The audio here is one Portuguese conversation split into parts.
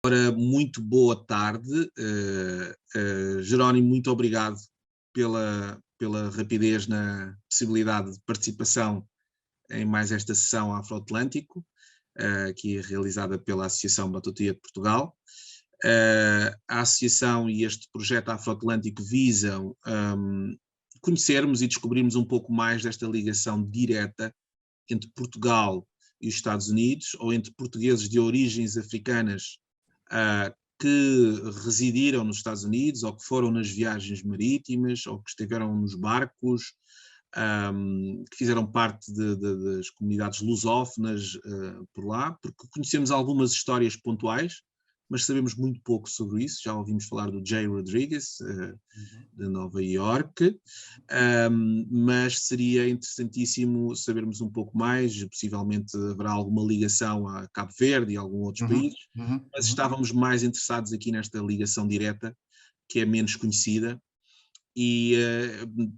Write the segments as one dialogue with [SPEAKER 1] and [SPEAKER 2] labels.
[SPEAKER 1] Ora, muito boa tarde. Jerónimo, muito obrigado pela rapidez na possibilidade de participação em mais esta sessão Afroatlântico, aqui realizada pela Associação Batutia de Portugal. A associação e este projeto Afroatlântico visam conhecermos e descobrirmos um pouco mais desta ligação direta entre Portugal e os Estados Unidos, ou entre portugueses de origens africanas que residiram nos Estados Unidos, ou que foram nas viagens marítimas, ou que estiveram nos barcos, que fizeram parte das comunidades lusófonas por lá, porque conhecemos algumas histórias pontuais, mas sabemos muito pouco sobre isso. Já ouvimos falar do Jay Rodrigues, de Nova Iorque, mas seria interessantíssimo sabermos um pouco mais. Possivelmente haverá alguma ligação a Cabo Verde e a alguns outros países, mas estávamos mais interessados aqui nesta ligação direta, que é menos conhecida, e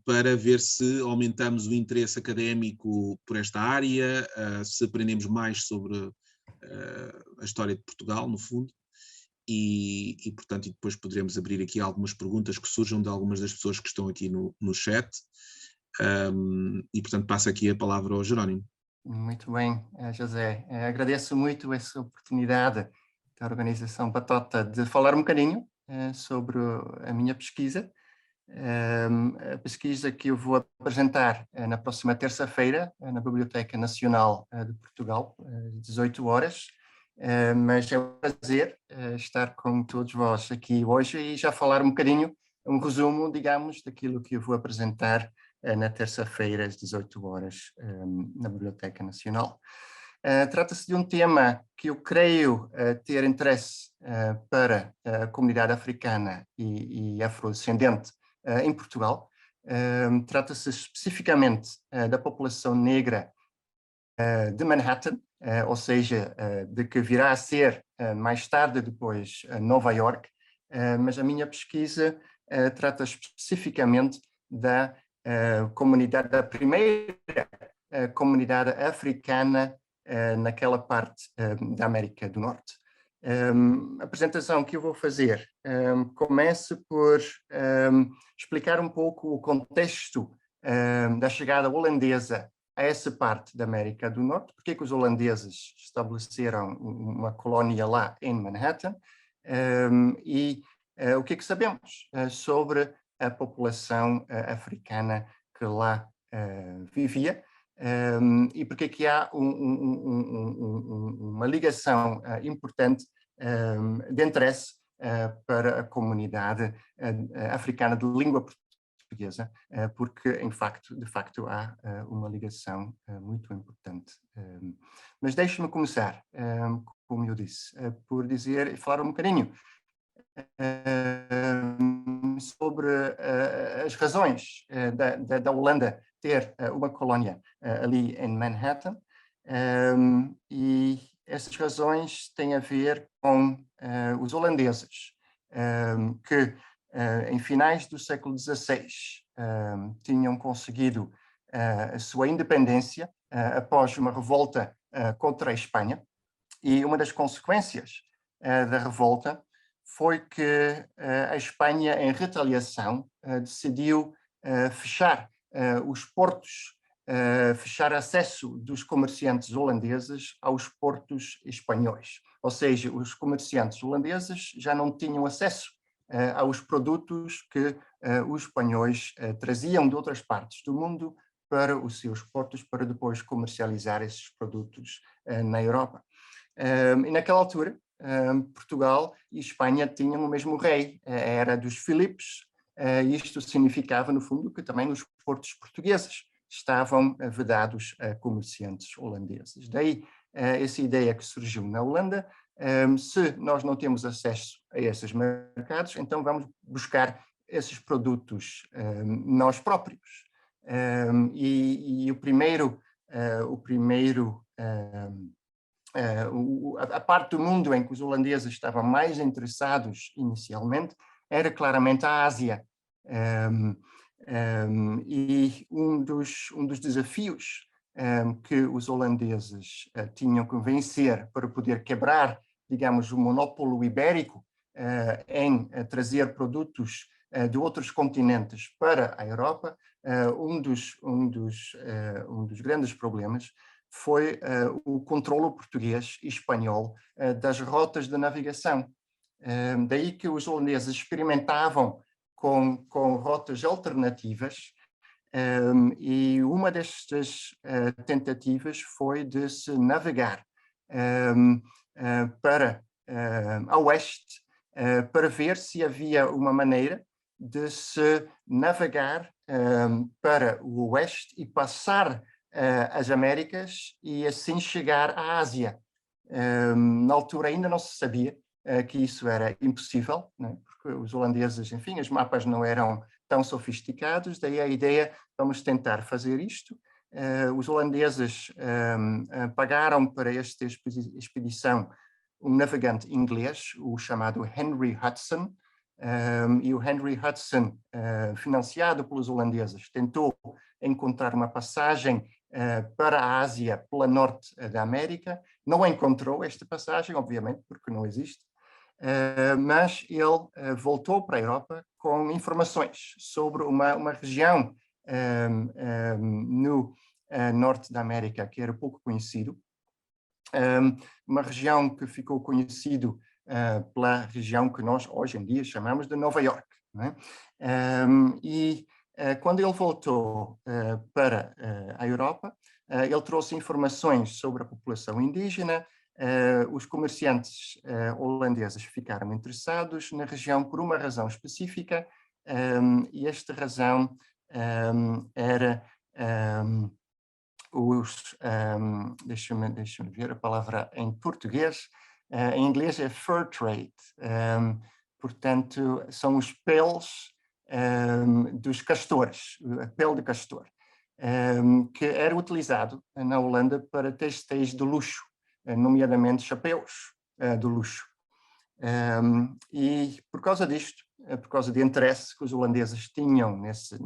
[SPEAKER 1] para ver se aumentamos o interesse académico por esta área, se aprendemos mais sobre a história de Portugal, no fundo. E portanto, depois poderemos abrir aqui algumas perguntas que surjam de algumas das pessoas que estão aqui no chat. E, portanto, passo aqui a palavra ao Jerónimo.
[SPEAKER 2] Muito bem, José. Agradeço muito essa oportunidade da Organização Batota de falar um bocadinho sobre a minha pesquisa. A pesquisa que eu vou apresentar na próxima terça-feira na Biblioteca Nacional de Portugal, às 18 horas. Mas é um prazer estar com todos vós aqui hoje e já falar um bocadinho, um resumo, digamos, daquilo que eu vou apresentar na terça-feira às 18 horas na Biblioteca Nacional. Trata-se de um tema que eu creio ter interesse para a comunidade africana e afrodescendente em Portugal. Trata-se especificamente da população negra de Manhattan, ou seja, de que virá a ser mais tarde depois Nova York, mas a minha pesquisa trata especificamente da comunidade, da primeira comunidade africana naquela parte da América do Norte. A apresentação que eu vou fazer começa por explicar um pouco o contexto da chegada holandesa a essa parte da América do Norte, porque que os holandeses estabeleceram uma colónia lá em Manhattan, e o que sabemos sobre a população africana que lá vivia, e porque que há uma ligação importante de interesse para a comunidade africana de língua portuguesa, porque, de facto, há uma ligação muito importante. Mas deixe-me começar, como eu disse, por falar um bocadinho sobre as razões da Holanda ter uma colónia ali em Manhattan, e essas razões têm a ver com os holandeses, que em finais do século XVI tinham conseguido a sua independência após uma revolta contra a Espanha, e uma das consequências da revolta foi que a Espanha, em retaliação, decidiu fechar os portos, fechar acesso dos comerciantes holandeses aos portos espanhóis. Ou seja, os comerciantes holandeses já não tinham acesso aos produtos que os espanhóis traziam de outras partes do mundo para os seus portos, para depois comercializar esses produtos na Europa. E naquela altura, Portugal e Espanha tinham o mesmo rei, a era dos Filipes. Isto significava, no fundo, que também os portos portugueses estavam vedados a comerciantes holandeses. Daí essa ideia que surgiu na Holanda: se nós não temos acesso a esses mercados, então vamos buscar esses produtos nós próprios. E a parte do mundo em que os holandeses estavam mais interessados inicialmente era claramente a Ásia. E um dos desafios que os holandeses tinham que vencer para poder quebrar digamos, o monopólio ibérico em trazer produtos de outros continentes para a Europa, um dos grandes problemas foi o controle português e espanhol das rotas de navegação. Daí que os holandeses experimentavam com rotas alternativas, e uma destas tentativas foi de se navegar para a oeste, para ver se havia uma maneira de se navegar para o oeste e passar as Américas e assim chegar à Ásia. Na altura ainda não se sabia que isso era impossível, né? Porque os holandeses, enfim, os mapas não eram tão sofisticados, daí a ideia, vamos tentar fazer isto. Os holandeses pagaram para esta expedição um navegante inglês, o chamado Henry Hudson, e o Henry Hudson, financiado pelos holandeses, tentou encontrar uma passagem para a Ásia pela norte da América. Não encontrou esta passagem, obviamente, porque não existe, mas ele voltou para a Europa com informações sobre uma região no norte da América que era pouco conhecido, uma região que ficou conhecido pela região que nós hoje em dia chamamos de Nova York, né? Quando ele voltou para a Europa, ele trouxe informações sobre a população indígena. Os comerciantes holandeses ficaram interessados na região por uma razão específica, e esta razão era deixa-me ver a palavra em português, em inglês é fur trade, portanto são os peles dos castores, a pele de castor, que era utilizado na Holanda para textéis de luxo, nomeadamente chapéus de luxo. E por causa disto, por causa do interesse que os holandeses tinham nesse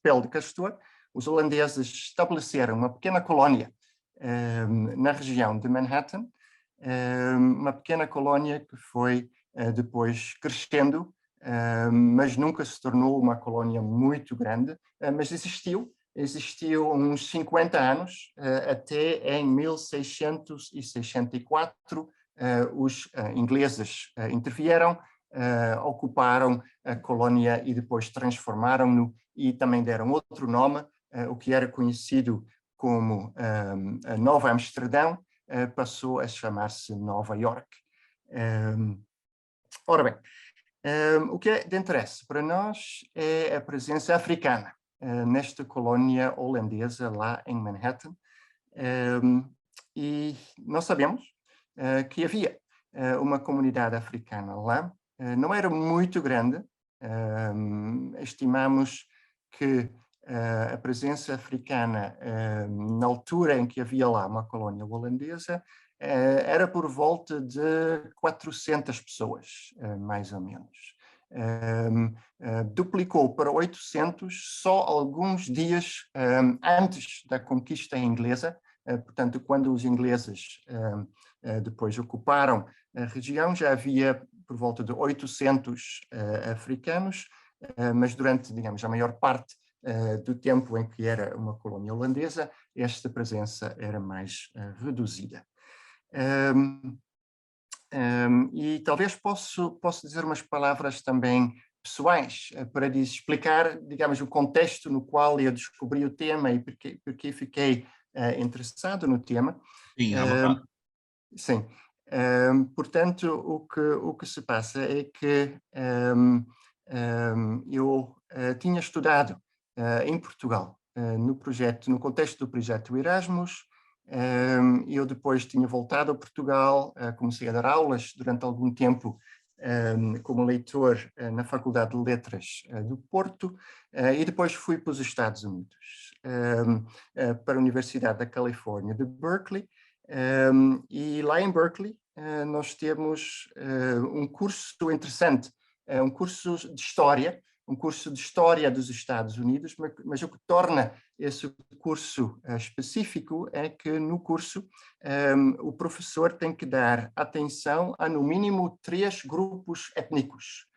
[SPEAKER 2] pele de castor, os holandeses estabeleceram uma pequena colónia na região de Manhattan, uma pequena colónia que foi depois crescendo, mas nunca se tornou uma colónia muito grande, mas existiu uns 50 anos, até em 1664, os ingleses intervieram, ocuparam a colónia e depois transformaram-no e também deram outro nome, o que era conhecido como a Nova Amsterdão, passou a chamar-se Nova York. Ora bem, o que é de interesse para nós é a presença africana nesta colónia holandesa lá em Manhattan, e nós sabemos que havia uma comunidade africana lá, não era muito grande, estimamos que a presença africana na altura em que havia lá uma colónia holandesa era por volta de 400 pessoas, mais ou menos. Duplicou para 800 só alguns dias antes da conquista inglesa, portanto, quando os ingleses depois ocuparam a região, já havia por volta de 800 africanos, mas durante, digamos, a maior parte do tempo em que era uma colónia holandesa, esta presença era mais reduzida. E talvez posso dizer umas palavras também pessoais para explicar, digamos, o contexto no qual eu descobri o tema e porque fiquei interessado no tema.
[SPEAKER 1] Sim, à vontade.
[SPEAKER 2] Sim. Portanto, o que se passa é que eu tinha estudado em Portugal, no contexto do projeto Erasmus. Eu depois tinha voltado a Portugal, comecei a dar aulas durante algum tempo como leitor na Faculdade de Letras do Porto, e depois fui para os Estados Unidos, para a Universidade da Califórnia de Berkeley, e lá em Berkeley nós temos um curso interessante, um curso de História, um curso de História dos Estados Unidos, mas o que torna esse curso específico é que no curso o professor tem que dar atenção a, no mínimo, 3 grupos étnicos.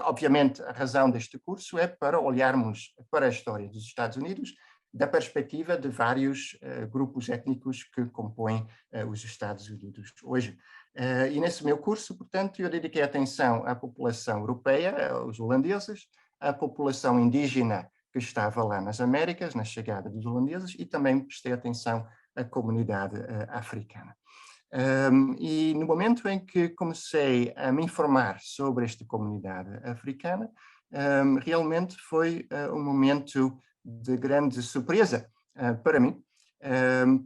[SPEAKER 2] Obviamente, a razão deste curso é para olharmos para a história dos Estados Unidos da perspectiva de vários grupos étnicos que compõem os Estados Unidos hoje. E nesse meu curso, portanto, eu dediquei atenção à população europeia, aos holandeses, à população indígena que estava lá nas Américas, na chegada dos holandeses, e também prestei atenção à comunidade africana. E no momento em que comecei a me informar sobre esta comunidade africana, realmente foi um momento de grande surpresa para mim,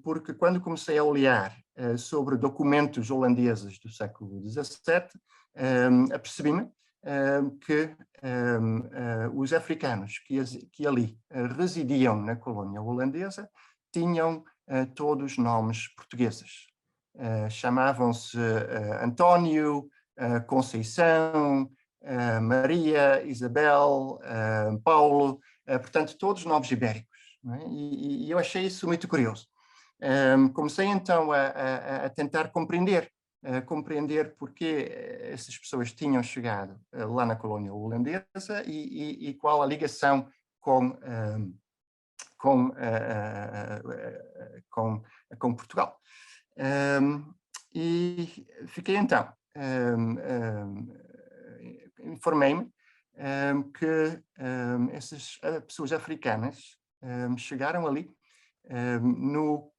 [SPEAKER 2] porque quando comecei a olhar sobre documentos holandeses do século XVII, apercebi-me que os africanos que ali residiam na colônia holandesa tinham todos nomes portugueses. Chamavam-se António, Conceição, Maria, Isabel, Paulo, portanto, todos nomes ibéricos. Não é? E eu achei isso muito curioso. Comecei então a tentar compreender porque essas pessoas tinham chegado lá na colônia holandesa e qual a ligação com Portugal. E fiquei então, informei-me que essas pessoas africanas chegaram ali no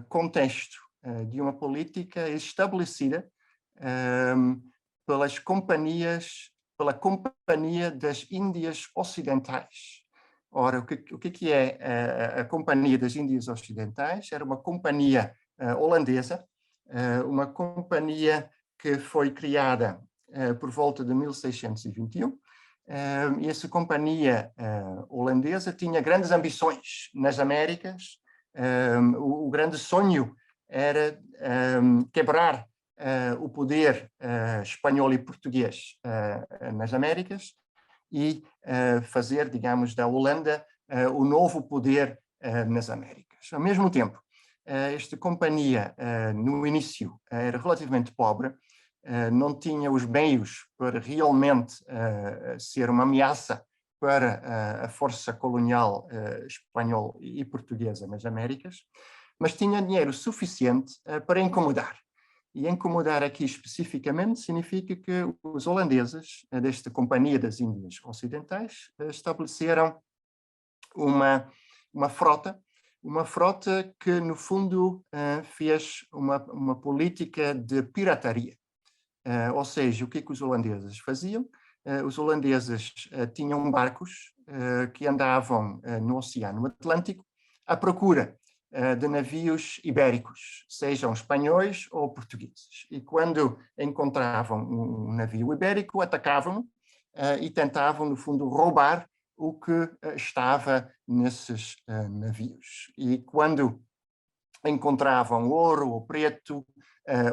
[SPEAKER 2] contexto de uma política estabelecida pela Companhia das Índias Ocidentais. Ora, o que é a Companhia das Índias Ocidentais? Era uma companhia holandesa, uma companhia que foi criada por volta de 1621, e essa companhia holandesa tinha grandes ambições nas Américas. O grande sonho era quebrar o poder espanhol e português nas Américas e fazer, digamos, da Holanda o novo poder nas Américas. Ao mesmo tempo, esta companhia, no início, era relativamente pobre, não tinha os meios para realmente ser uma ameaça para a força colonial espanhola e portuguesa nas Américas, mas tinha dinheiro suficiente para incomodar. E incomodar aqui especificamente significa que os holandeses, desta Companhia das Índias Ocidentais, estabeleceram uma frota que, no fundo, fez uma política de pirataria. Ou seja, o que os holandeses faziam? Os holandeses tinham barcos que andavam no Oceano Atlântico à procura de navios ibéricos, sejam espanhóis ou portugueses. E quando encontravam um navio ibérico, atacavam-no e tentavam, no fundo, roubar o que estava nesses navios. E quando encontravam ouro ou preto,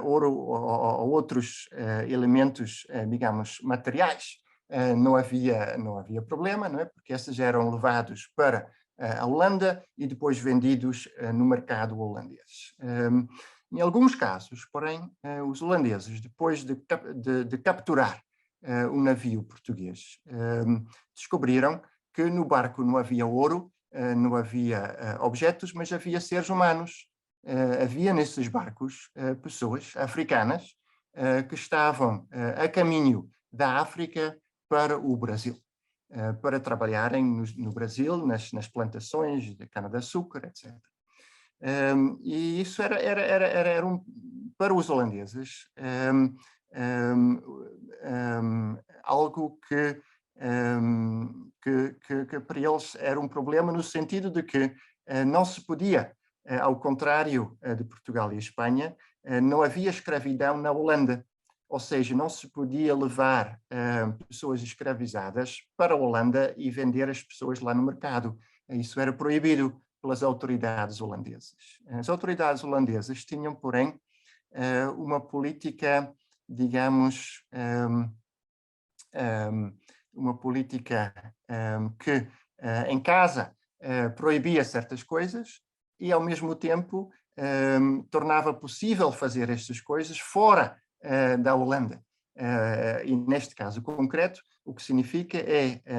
[SPEAKER 2] ouro ou outros elementos, digamos, materiais, não havia problema, não é? Porque esses eram levados para a Holanda e depois vendidos no mercado holandês. Em alguns casos, porém, os holandeses, depois de capturar um navio português, descobriram que no barco não havia ouro, não havia objetos, mas havia seres humanos. Havia nesses barcos pessoas africanas que estavam a caminho da África para o Brasil, para trabalharem no Brasil, nas plantações de cana-de-açúcar, etc. E isso era para os holandeses algo que para eles era um problema no sentido de que não se podia, ao contrário de Portugal e Espanha, não havia escravidão na Holanda. Ou seja, não se podia levar pessoas escravizadas para a Holanda e vender as pessoas lá no mercado. Isso era proibido pelas autoridades holandesas. As autoridades holandesas tinham, porém, uma política digamos, uma política que em casa proibia certas coisas e, ao mesmo tempo, tornava possível fazer estas coisas fora da Holanda. E neste caso concreto, o que significa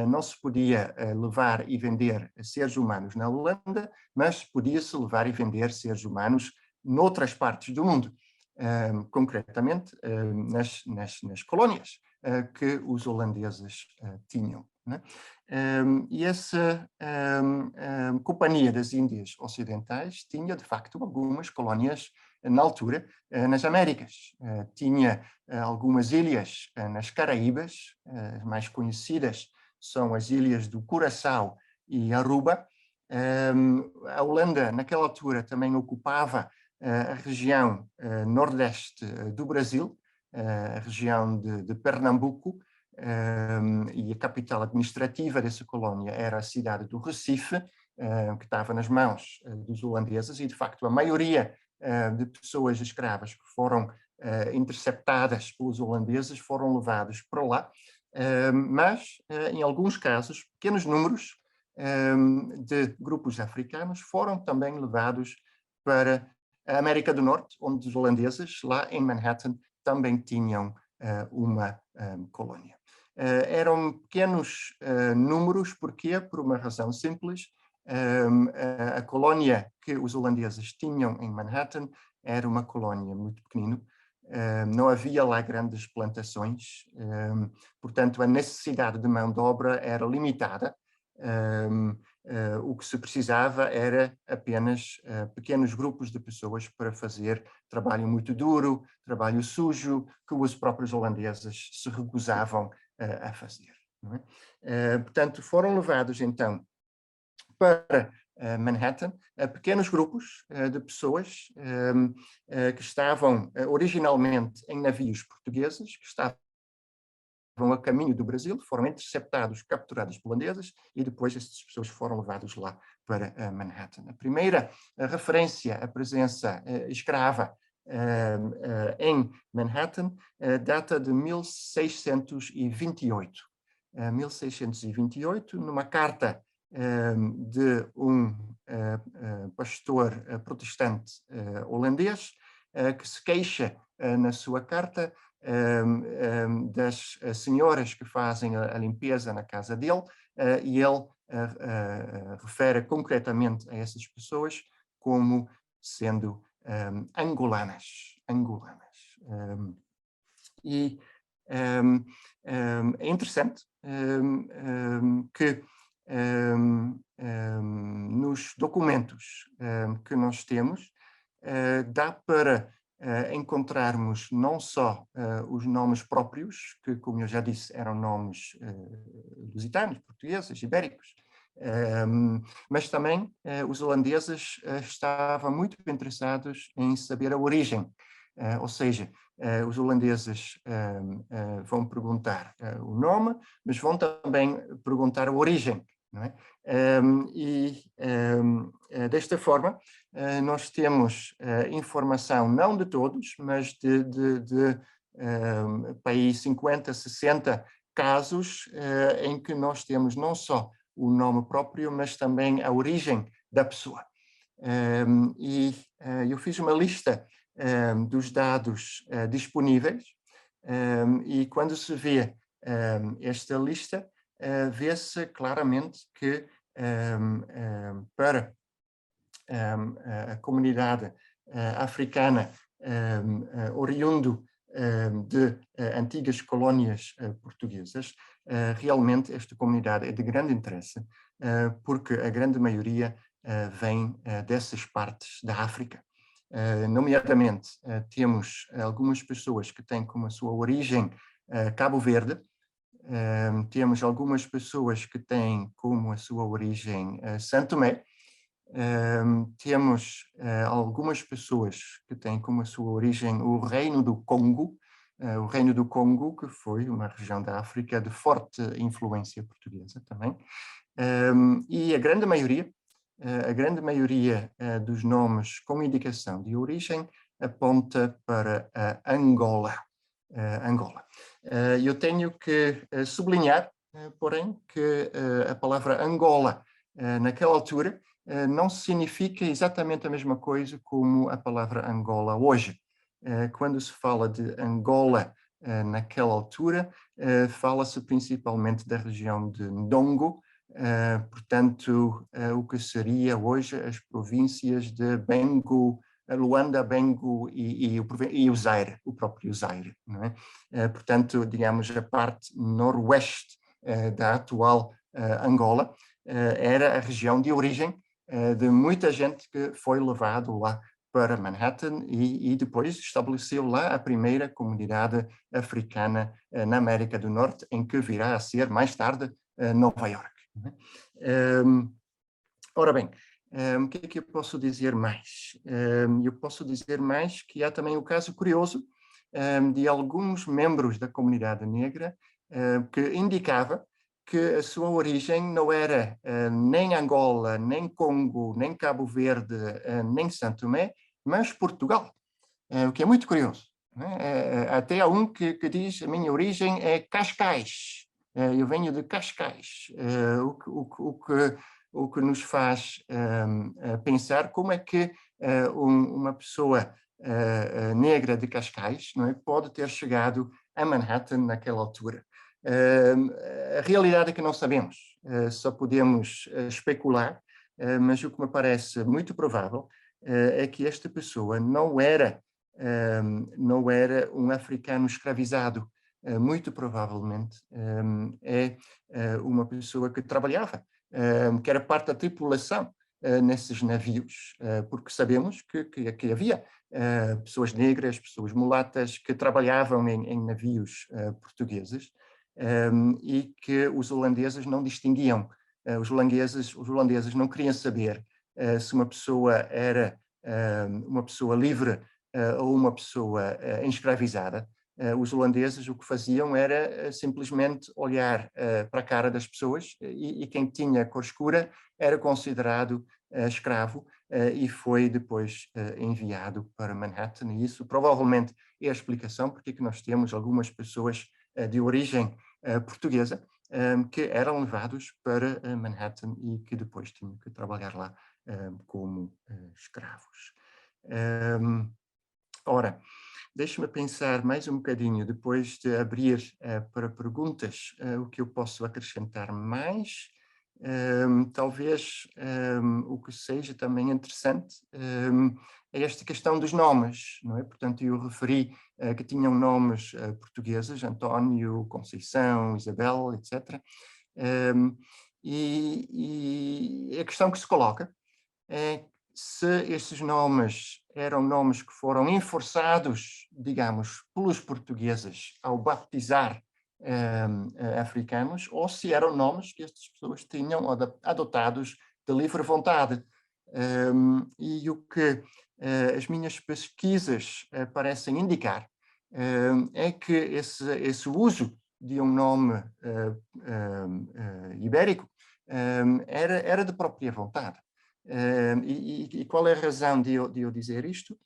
[SPEAKER 2] não se podia levar e vender seres humanos na Holanda, mas podia-se levar e vender seres humanos noutras partes do mundo, concretamente nas colónias que os holandeses tinham, né? E essa Companhia das Índias Ocidentais tinha, de facto, algumas colónias na altura nas Américas. Tinha algumas ilhas nas Caraíbas, as mais conhecidas são as ilhas do Curaçao e Aruba. A Holanda, naquela altura, também ocupava a região nordeste do Brasil, a região de Pernambuco, e a capital administrativa dessa colónia era a cidade do Recife, que estava nas mãos dos holandeses, e de facto a maioria de pessoas escravas que foram interceptadas pelos holandeses foram levados para lá, mas em alguns casos, pequenos números de grupos africanos foram também levados para a América do Norte, onde os holandeses, lá em Manhattan, também tinham uma colónia. Eram pequenos números, porquê? Por uma razão simples. A colónia que os holandeses tinham em Manhattan era uma colónia muito pequenina, não havia lá grandes plantações, portanto a necessidade de mão de obra era limitada. O que se precisava era apenas pequenos grupos de pessoas para fazer trabalho muito duro, trabalho sujo, que os próprios holandeses se recusavam a fazer. Não é? Portanto, foram levados então para Manhattan pequenos grupos de pessoas que estavam originalmente em navios portugueses, que estavam a caminho do Brasil, foram interceptados, capturados por holandeses e depois essas pessoas foram levados lá para Manhattan. A primeira referência à presença escrava em Manhattan data de 1628. 1628, numa carta de um pastor protestante holandês que se queixa na sua carta das senhoras que fazem a limpeza na casa dele, e ele refere concretamente a essas pessoas como sendo angolanas. E é interessante que nos documentos que nós temos dá para encontrarmos não só os nomes próprios, que, como eu já disse, eram nomes lusitanos, portugueses, ibéricos, mas também os holandeses estavam muito interessados em saber a origem, ou seja, os holandeses vão perguntar o nome, mas vão também perguntar a origem, não é? Desta forma, nós temos informação não de todos, mas de para aí 50, 60 casos em que nós temos não só o nome próprio, mas também a origem da pessoa. Eu fiz uma lista dos dados disponíveis e quando se vê esta lista, vê-se claramente que para a comunidade africana oriundo de antigas colónias portuguesas, realmente esta comunidade é de grande interesse, porque a grande maioria vem dessas partes da África. Nomeadamente, temos algumas pessoas que têm como a sua origem Cabo Verde, temos algumas pessoas que têm como a sua origem Santo Tomé, temos algumas pessoas que têm como a sua origem o Reino do Congo, que foi uma região da África de forte influência portuguesa também, e a grande maioria dos nomes com indicação de origem aponta para Angola. Angola. Eu tenho que sublinhar, porém, que a palavra Angola, naquela altura, não significa exatamente a mesma coisa como a palavra Angola hoje. Quando se fala de Angola naquela altura, fala-se principalmente da região de Ndongo, portanto, o que seria hoje as províncias de Bengo, Luanda, Bengo e o Zaire, o próprio Zaire. Não é? Portanto, digamos, a parte noroeste da atual Angola era a região de origem de muita gente que foi levado lá para Manhattan e depois estabeleceu lá a primeira comunidade africana na América do Norte, em que virá a ser, mais tarde, Nova York. Ora bem, o que é que eu posso dizer mais? Eu posso dizer mais que há também o caso curioso de alguns membros da comunidade negra que indicava que a sua origem não era nem Angola, nem Congo, nem Cabo Verde, nem Santo Tomé, mas Portugal, o que é muito curioso. Até há um que diz: a minha origem é Cascais, eu venho de Cascais, o que nos faz pensar como é que uma pessoa negra de Cascais, não é, pode ter chegado a Manhattan naquela altura. A realidade é que não sabemos, só podemos especular, mas o que me parece muito provável é que esta pessoa não era um africano escravizado, muito provavelmente é uma pessoa que trabalhava, que era parte da tripulação nesses navios, porque sabemos que havia pessoas negras, pessoas mulatas que trabalhavam em navios portugueses e que os holandeses não distinguiam. Os holandeses não queriam saber se uma pessoa era uma pessoa livre ou uma pessoa escravizada. Os holandeses o que faziam era simplesmente olhar para a cara das pessoas e quem tinha cor escura era considerado escravo e foi depois enviado para Manhattan. E isso provavelmente é a explicação porque é que nós temos algumas pessoas de origem portuguesa que eram levados para Manhattan e que depois tinham que trabalhar lá como escravos. Ora, deixe-me pensar mais um bocadinho, depois de abrir para perguntas, o que eu posso acrescentar mais. Talvez o que seja também interessante é esta questão dos nomes, não é? Portanto, eu referi que tinham nomes portugueses, António, Conceição, Isabel, etc. E a questão que se coloca é se esses nomes eram nomes que foram enforçados, digamos, pelos portugueses ao baptizar africanos, ou se eram nomes que estas pessoas tinham adotados de livre vontade. E o que as minhas pesquisas parecem indicar é que esse uso de um nome ibérico era de própria vontade. E qual é a razão de eu dizer isto?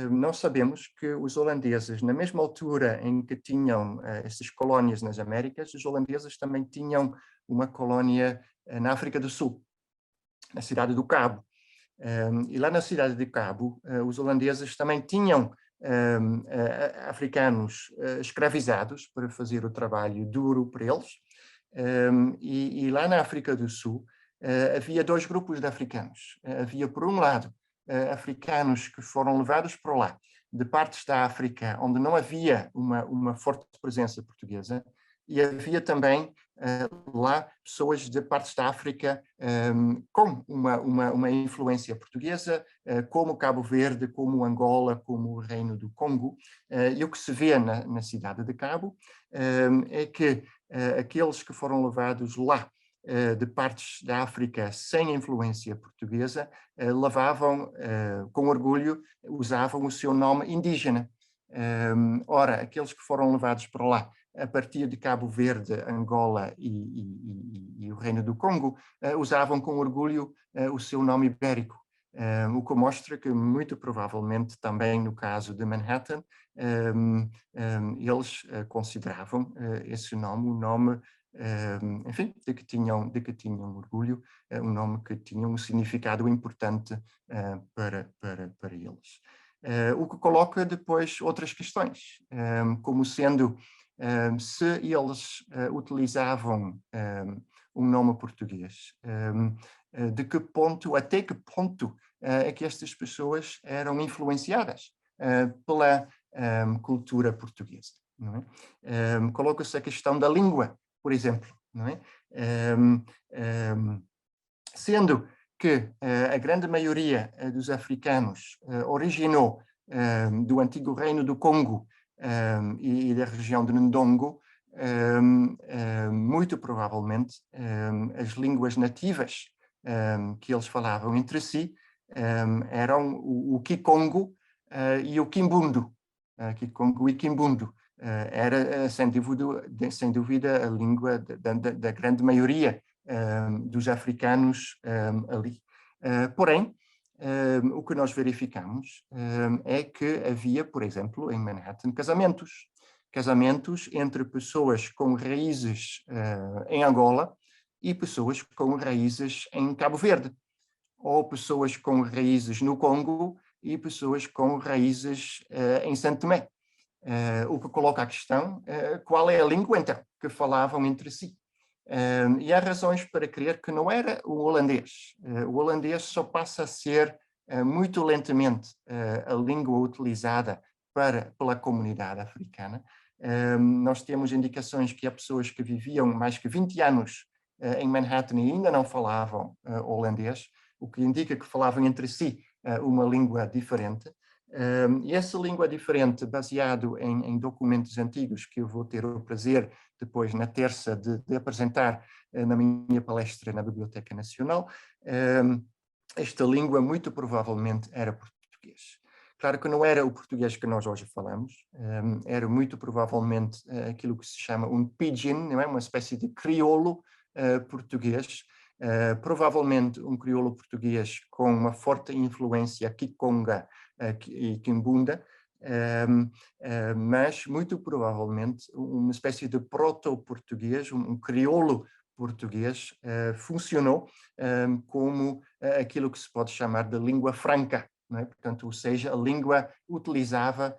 [SPEAKER 2] Nós sabemos que os holandeses, na mesma altura em que tinham essas colónias nas Américas, os holandeses também tinham uma colónia na África do Sul, na cidade do Cabo. E lá na cidade de Cabo, os holandeses também tinham africanos escravizados para fazer o trabalho duro para eles. E lá na África do Sul, havia dois grupos de africanos. Havia, por um lado, africanos que foram levados para lá, de partes da África onde não havia uma forte presença portuguesa, e havia também lá pessoas de partes da África com uma influência portuguesa, como Cabo Verde, como Angola, como o Reino do Congo. E o que se vê na cidade de Cabo é que aqueles que foram levados lá de partes da África sem influência portuguesa, levavam com orgulho, usavam o seu nome indígena. Ora, aqueles que foram levados para lá a partir de Cabo Verde, Angola e o Reino do Congo, usavam com orgulho o seu nome ibérico. O que mostra que, muito provavelmente, também no caso de Manhattan, eles consideravam esse nome um nome, enfim, de que tinham orgulho, um nome que tinha um significado importante para eles. O que coloca depois outras questões, como sendo, se eles utilizavam um nome português, de que ponto, até que ponto é que estas pessoas eram influenciadas pela cultura portuguesa, não é? Coloca-se a questão da língua, por exemplo, não é? Sendo que a grande maioria dos africanos originou do antigo reino do Congo e da região de Ndongo, muito provavelmente as línguas nativas que eles falavam entre si eram o Kikongo e o Kimbundo. Kikongo e Kimbundo. Era, sem dúvida, a língua da grande maioria dos africanos ali. Porém, o que nós verificamos é que havia, por exemplo, em Manhattan, casamentos entre pessoas com raízes em Angola e pessoas com raízes em Cabo Verde, ou pessoas com raízes no Congo e pessoas com raízes em Santo Tomé. O que coloca a questão, qual é a língua, então, que falavam entre si? E há razões para crer que não era o holandês. O holandês só passa a ser, muito lentamente, a língua utilizada pela comunidade africana. Nós temos indicações que há pessoas que viviam mais que 20 anos em Manhattan e ainda não falavam holandês, o que indica que falavam entre si uma língua diferente. E essa língua diferente, baseado em documentos antigos, que eu vou ter o prazer depois, na terça, de apresentar na minha palestra na Biblioteca Nacional, esta língua muito provavelmente era português. Claro que não era o português que nós hoje falamos, era muito provavelmente aquilo que se chama um pidgin, não é? Uma espécie de crioulo português, provavelmente um crioulo português com uma forte influência kikonga e kimbunda, mas muito provavelmente uma espécie de proto-português, um crioulo português, funcionou como aquilo que se pode chamar de língua franca, não é? Portanto, ou seja, a língua utilizada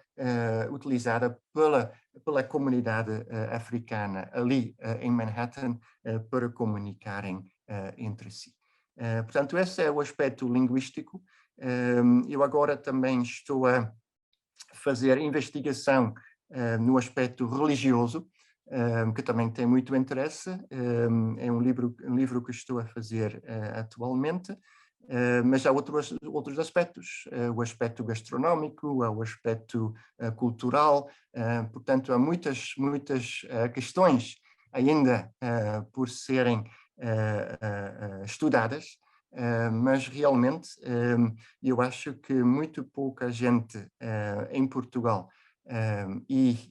[SPEAKER 2] pela comunidade africana ali em Manhattan para comunicarem entre si. Portanto, esse é o aspecto linguístico. Eu agora também estou a fazer investigação no aspecto religioso, que também tem muito interesse. É um livro que estou a fazer atualmente, mas há outros aspectos, o aspecto gastronómico, há o aspecto cultural, portanto há muitas questões ainda por serem estudadas, mas realmente eu acho que muito pouca gente em Portugal e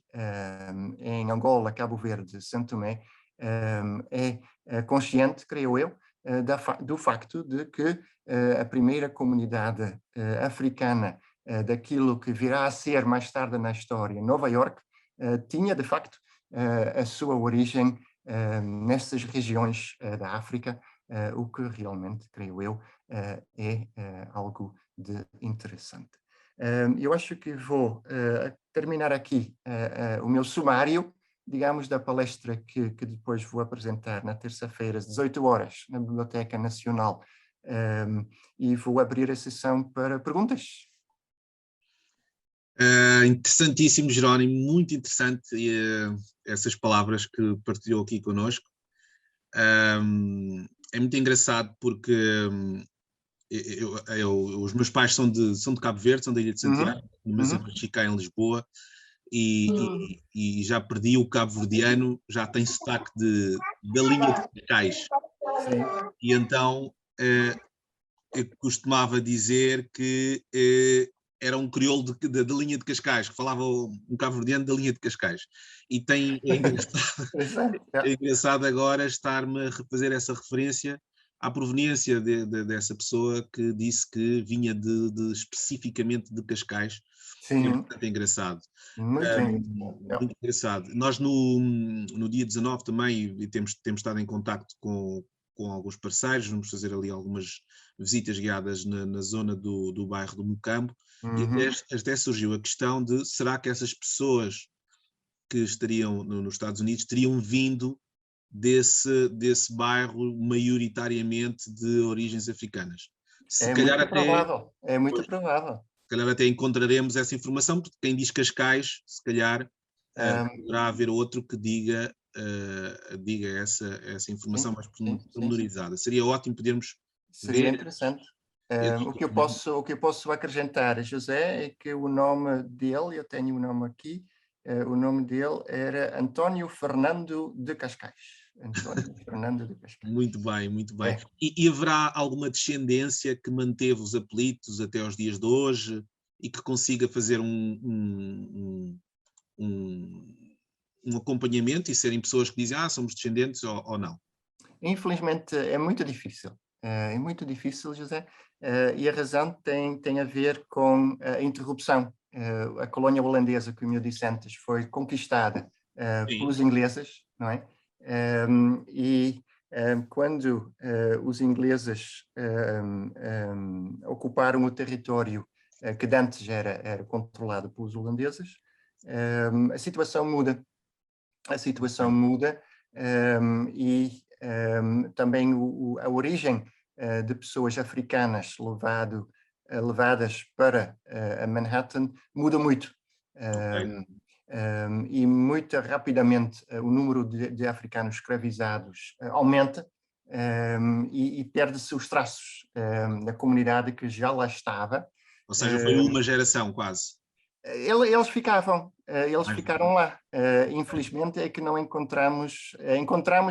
[SPEAKER 2] em Angola, Cabo Verde, Santo Tomé é consciente, creio eu, do facto de que a primeira comunidade africana daquilo que virá a ser mais tarde na história Nova Iorque tinha de facto a sua origem nessas regiões da África, o que realmente, creio eu, é algo de interessante. Eu acho que vou terminar aqui o meu sumário, digamos, da palestra que depois vou apresentar na terça-feira, às 18 horas, na Biblioteca Nacional, e vou abrir a sessão para perguntas.
[SPEAKER 1] Interessantíssimo, Jerónimo, muito interessante essas palavras que partilhou aqui connosco. É muito engraçado porque os meus pais são de Cabo Verde, são da Ilha de Santiago, mas eu cresci cá em Lisboa e já perdi o cabo-verdiano, já tem sotaque da linha de Cascais.
[SPEAKER 2] Sim.
[SPEAKER 1] E então eu costumava dizer que era um crioulo da linha de Cascais, que falava um cabo-verdiano da linha de Cascais. E é engraçado agora estar-me a refazer essa referência, à proveniência dessa pessoa que disse que vinha especificamente de Cascais. É
[SPEAKER 2] Sim,
[SPEAKER 1] bastante engraçado.
[SPEAKER 2] muito engraçado.
[SPEAKER 1] Muito engraçado. Nós no dia 19 também e temos estado em contacto com alguns parceiros, vamos fazer ali algumas visitas guiadas na zona do bairro do Mocambo, e
[SPEAKER 2] Uhum.
[SPEAKER 1] até surgiu a questão de será que essas pessoas que estariam nos Estados Unidos teriam vindo desse bairro maioritariamente de origens africanas. Se
[SPEAKER 2] É
[SPEAKER 1] calhar
[SPEAKER 2] muito
[SPEAKER 1] até,
[SPEAKER 2] provável, é muito provável.
[SPEAKER 1] se calhar até encontraremos essa informação, porque quem diz Cascais, se calhar
[SPEAKER 2] Ahm,
[SPEAKER 1] poderá haver outro que diga essa informação
[SPEAKER 2] sim,
[SPEAKER 1] mais
[SPEAKER 2] sim, sim, sim.
[SPEAKER 1] pormenorizada. Seria ótimo podermos
[SPEAKER 2] Seria
[SPEAKER 1] ver
[SPEAKER 2] interessante.
[SPEAKER 1] esses
[SPEAKER 2] O que eu posso acrescentar, José, é que o nome dele, eu tenho o nome aqui, o nome dele era António Fernando de Cascais. António Fernando de Cascais.
[SPEAKER 1] muito bem, muito bem.
[SPEAKER 2] É,
[SPEAKER 1] E haverá alguma descendência que manteve os apelidos até aos dias de hoje e que consiga fazer um acompanhamento e serem pessoas que dizem, somos descendentes ou não?
[SPEAKER 2] infelizmente é muito difícil. É muito difícil, José, e a razão tem a ver com a interrupção. A colónia holandesa, como eu disse antes, foi conquistada
[SPEAKER 1] Sim,
[SPEAKER 2] pelos ingleses, não é? Quando os ingleses ocuparam o território que antes era controlado pelos holandeses, a situação muda. A situação
[SPEAKER 1] ok.
[SPEAKER 2] muda e também a origem de pessoas africanas levadas para a Manhattan muda muito.
[SPEAKER 1] Ok.
[SPEAKER 2] E muito rapidamente o número de africanos escravizados aumenta e perde-se os traços da comunidade que já lá estava.
[SPEAKER 1] Ou seja, foi uma geração quase.
[SPEAKER 2] Eles
[SPEAKER 1] Mais-
[SPEAKER 2] ficaram lá. Infelizmente é que não encontramos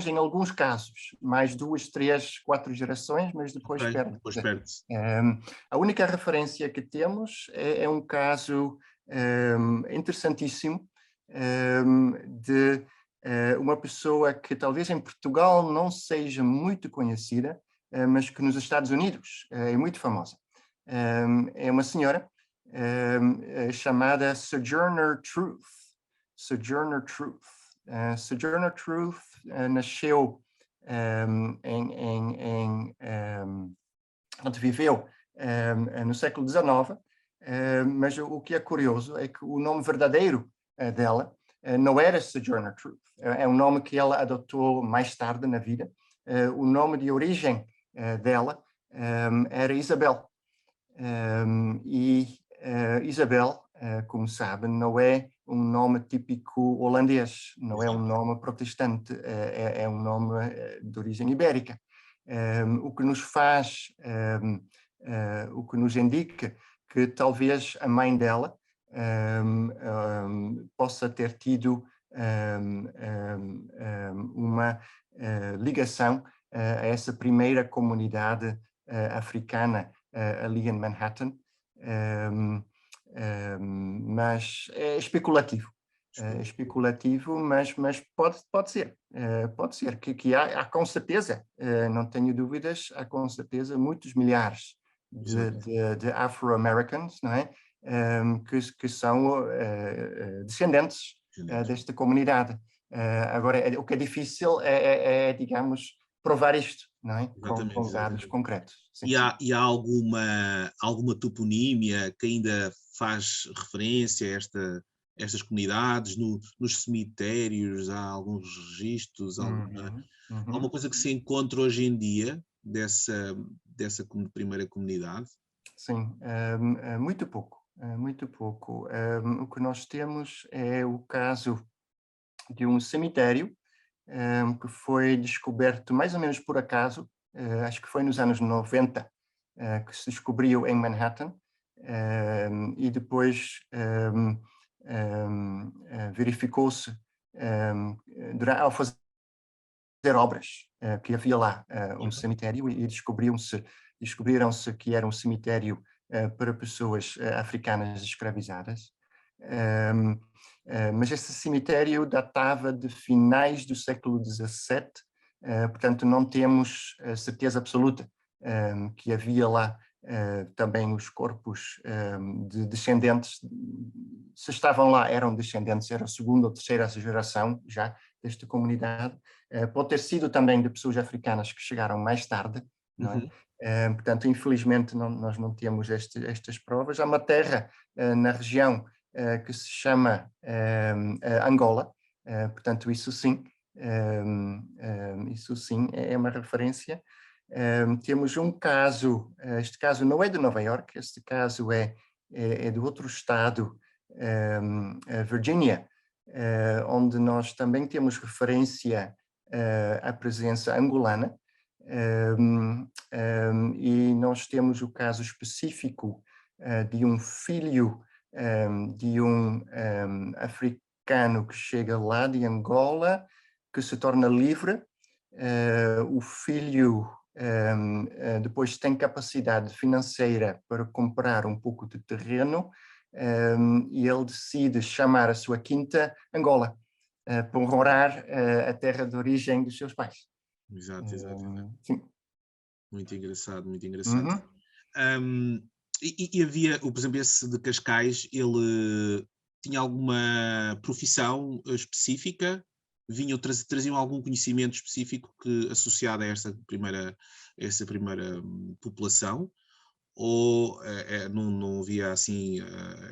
[SPEAKER 2] em alguns casos mais 2, 3, 4 gerações, mas
[SPEAKER 1] Ok,
[SPEAKER 2] depois perde.
[SPEAKER 1] depois perde-se.
[SPEAKER 2] A única referência que temos é um caso interessantíssimo de uma pessoa que talvez em Portugal não seja muito conhecida, mas que nos Estados Unidos é muito famosa. É uma senhora chamada Sojourner Truth. Sojourner Truth. Sojourner Truth nasceu onde viveu no século XIX, mas o que é curioso é que o nome verdadeiro dela não era Sojourner Truth, é um nome que ela adotou mais tarde na vida. O nome de origem dela era Isabel. Isabel, como sabe, não é um nome típico holandês, não é um
[SPEAKER 1] Exato.
[SPEAKER 2] nome protestante, é um nome de origem ibérica. O que nos faz, o que nos indica que talvez a mãe dela possa ter tido uma ligação a essa primeira comunidade africana ali em Manhattan, mas é especulativo. Mas pode ser que há com certeza, não tenho dúvidas, há com certeza muitos milhares
[SPEAKER 1] Exato.
[SPEAKER 2] de Afro-Americans, não é? Que são descendentes desta comunidade. Agora, o que é difícil digamos, provar isto, não é?
[SPEAKER 1] Exatamente,
[SPEAKER 2] Com dados
[SPEAKER 1] exatamente.
[SPEAKER 2] concretos. Sim.
[SPEAKER 1] E há alguma toponímia que ainda faz referência a estas comunidades? Nos cemitérios há alguns registros,
[SPEAKER 2] Uhum,
[SPEAKER 1] alguma
[SPEAKER 2] uhum.
[SPEAKER 1] coisa que se encontra hoje em dia dessa primeira comunidade?
[SPEAKER 2] Sim, muito pouco, muito pouco. O que nós temos é o caso de um cemitério que foi descoberto mais ou menos por acaso, acho que foi nos anos 90, que se descobriu em Manhattan, e depois verificou-se, ao fazer obras, que havia lá um cemitério e descobriram-se que era um cemitério para pessoas africanas escravizadas. Mas esse cemitério datava de finais do século XVII portanto não temos certeza absoluta que havia lá também os corpos de descendentes, se estavam lá eram descendentes, era a segunda ou terceira geração já desta comunidade, pode ter sido também de pessoas africanas que chegaram mais tarde, não é?
[SPEAKER 1] Uhum.
[SPEAKER 2] Portanto, infelizmente nós não temos estas provas. Há uma terra na região que se chama Angola, portanto isso sim é uma referência. Temos um caso, este caso não é de Nova Iorque, este caso é de outro estado, Virgínia, onde nós também temos referência à presença angolana, e nós temos o caso específico de um filho de um africano que chega lá de Angola, que se torna livre. O filho depois tem capacidade financeira para comprar um pouco de terreno, e ele decide chamar a sua quinta Angola, para honrar a terra de origem dos seus pais.
[SPEAKER 1] Exato, exato, exato.
[SPEAKER 2] Sim.
[SPEAKER 1] Muito engraçado, muito engraçado.
[SPEAKER 2] Uhum.
[SPEAKER 1] E havia, por exemplo, esse de Cascais, ele tinha alguma profissão específica? Traziam algum conhecimento específico associado a essa primeira população? Ou não havia assim